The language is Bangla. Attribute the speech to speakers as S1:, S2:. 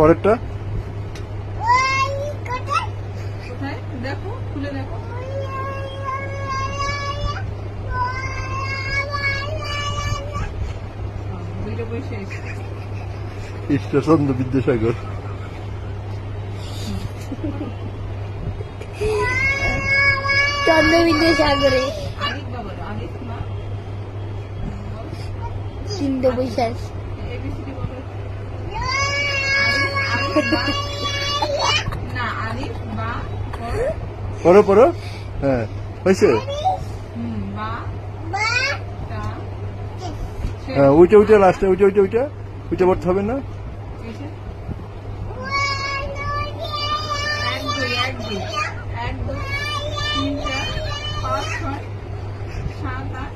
S1: পরেরটা
S2: কোথায় দেখো, খুলে দেখো। দুইটা পয়সা এসেছে।
S1: ঈশ্বরচন্দ্র বিদ্যাসাগর।
S3: চন্দ্রবিদ্যাসাগরে
S2: আরিফ বাবার, আরিফ মা,
S3: তিনটে পয়সা
S2: এবিসিডি বলো। আরিফ বা, না আরিফ বা,
S1: পড়ো পড়ো। হ্যাঁ হয়েছে।
S2: বা, টা,
S1: হ্যাঁ ওইটা ওইটা লাস্টে ওইটা ওইটা ওইটা ওইটা পড়তে হবে না।
S2: এসে। এক দুই, এক দুই, এক দুই, তিন চার, পাঁচ ছয়, সাত আট,